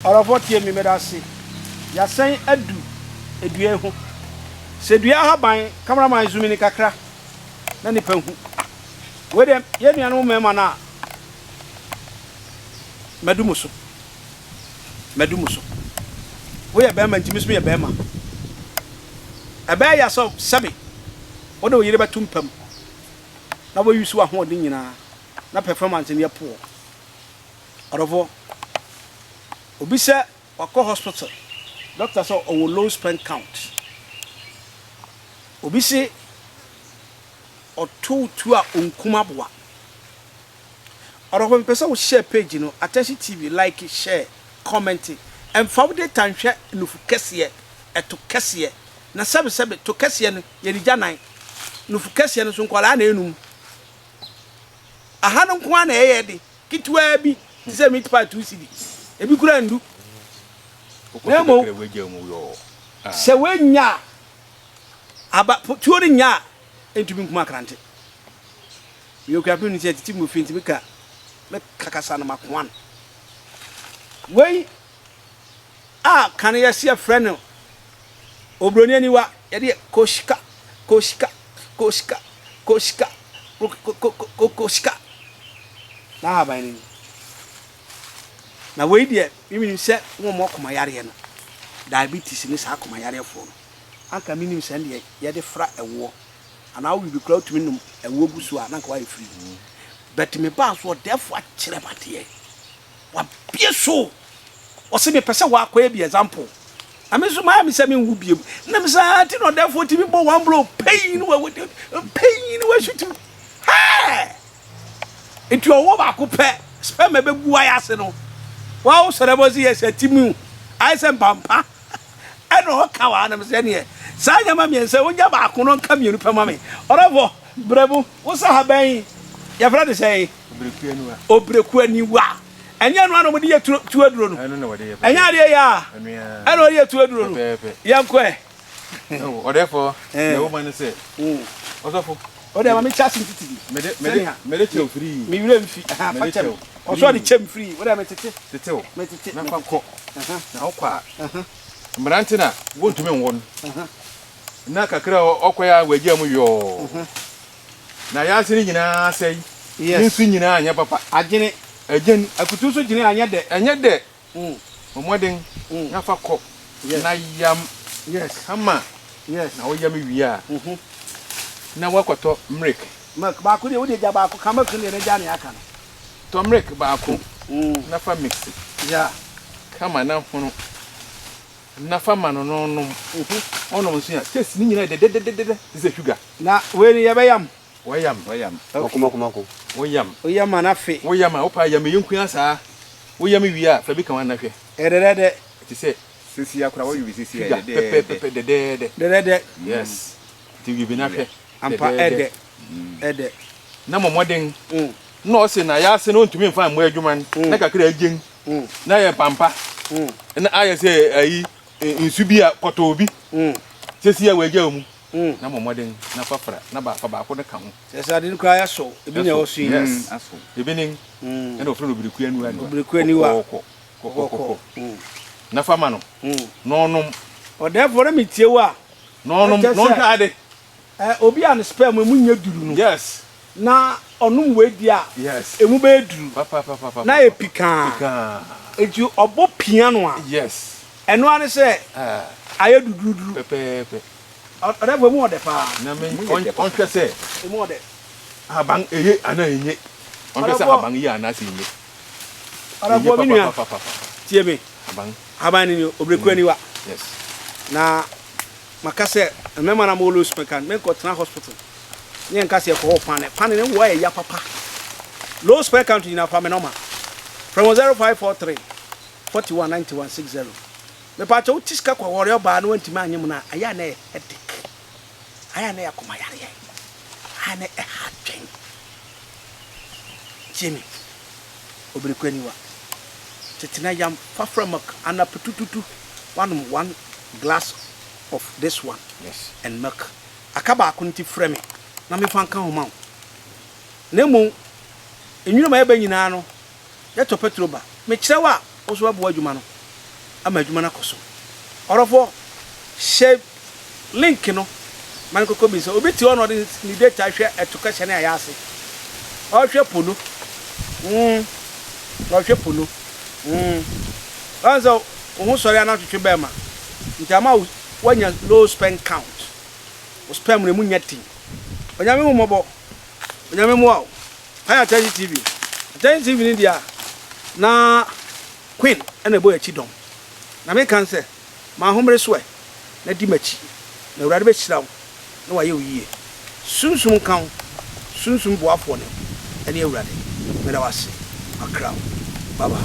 Orofo tie mi medase. Ya sen adu edua hu. Se dua haban cameraman zoom ni kakra. Na nipa hu. We dem ye nuanu mema na madumuso. Madumuso. We ya bema ntimiso ye bema. Aba ya so sabi. Wo de wo yire betumpam. Na wo yusu ahode nyina. Na performance ni poor. Orofo Obi say wako hospital. Doctor say on low sperm count. Obi say or two a unkuma boa. Or when person will share page, you know, attention TV, like it, share, comment it, and for the time share nufu kesiye, to kesiye. Na sabe to kesiye no yedi janai. Nufu kesiye no sunkwala na enum. Aha no kwa na eyedi. Kitwa bi, say meat pie 2 cedi. Ebi kura ndu. Nemo se wenya aba tuori nya entumi nkuma krante. Yo kwa pinu se titi mu finti bika me kakasa na makwan. Wei kan ya sia friend obroni aniwa ye de koshika na aba ni na we die mimi se wo mo koma yare no diabetes ni sa koma yare fo no anka mimi se ne ye de fra ewo ana wo bi kra tumi num ewo gusu a na nka wa free but me ba so defo a kire bate wa bie so o se me pese wa akwa bi example ameso ma mi se me wu bie na me sa ti no defo ti bi bo one blow pain wa shoot ha etu owo ba ko pe sperm be gu ayase no wow serebozi yes atimu aisem pampa eno ka wa na me se ne sa nyama mi ense wonya ba ko no nka mienu pema me oravo brebu wo sa haban ya fra de sei obreku aniwa enya no ano mo de tu aduro no enya de ya eno de tu aduro no yanko odefo na wo man se osofo ode ma me chasing titi me de chew free mi wure mfi pa chem oso de chem free ode me tete na fa ko na okwa mrantina wo ntumi nwon na kakra okoya wagia mu yo na ya sini nyina sei nsu nyina anya papa agene akutu so gine anya de momoden na fa ko na yam kama na wo yam wiya na wakoto mrek ba ko de wo de ja ba ko kama kun de ja ne aka no to mrek ba ko na fa mix kama na hono na fa ma no ono nso ya test ni nyina de ze sugar na we ni ye be yam okomako oyam na fe oyam opa yam yenku asa oyam wiya fa bi kan na hwe de ti se sisi akura wo yubi sisi de yes ti yubi na hwe ampa ede na momoden no se na ya se no ntumi mfa mo adwuma na kakra agen na ye pampa na aye se ayi nsu bi a koto obi sisi ya wagya mu na momoden na fafra na ba fa ba ko ne ka ho sesi ade nkwa ya so ebi na osu yes aso ebi nin na ofro obiriku aniwa ko na fama no nonom o therefore me tiewa nonom ade obi an sperm mu nya duru no yes na onum we dia yes emu be duru papa na epika eju obo piano a yes eno ane se aye duduru pepe therefore mu ode pa na me on twese emu ode aban eye ana enye on twese aban yi ana se enye therefore mi nua tie me aban ni obreku aniwa yes na makase mema na From Low Sperm Count me ko tena hospital nye nkase ko pane ne wo ya papa Low Sperm Count ina fa me normal from 0543 419160 me pa cho tiska kwa wore ba na wantima anyem na aya na headache aya na yakoma yare aya na hadwen jimi obreku aniwa tetina yam fa from ana putututu one glass of this one yes and milk akaba akunti frame na me fanka ho ma nemu enwuma eba nyina no ye to petroba me kirewa oso abo adwuma no ama adwuma na koso orofo share link no man kokko bi so obi ti ono de ni data hwe etuka na ya ase o hwe polo o hwe polo anzo o sori ana twetwe be ma ntama wanya low sperm count o sperm ne munya tin onyame mo mobo onyame mo awo aya TV ni dia na queen ena boy achi dom na me kan se ma homre so e na di machi na urade be chirawo na waye oyiye sunsun kan sunsun boafo ne ene urade me da wase akrawo baba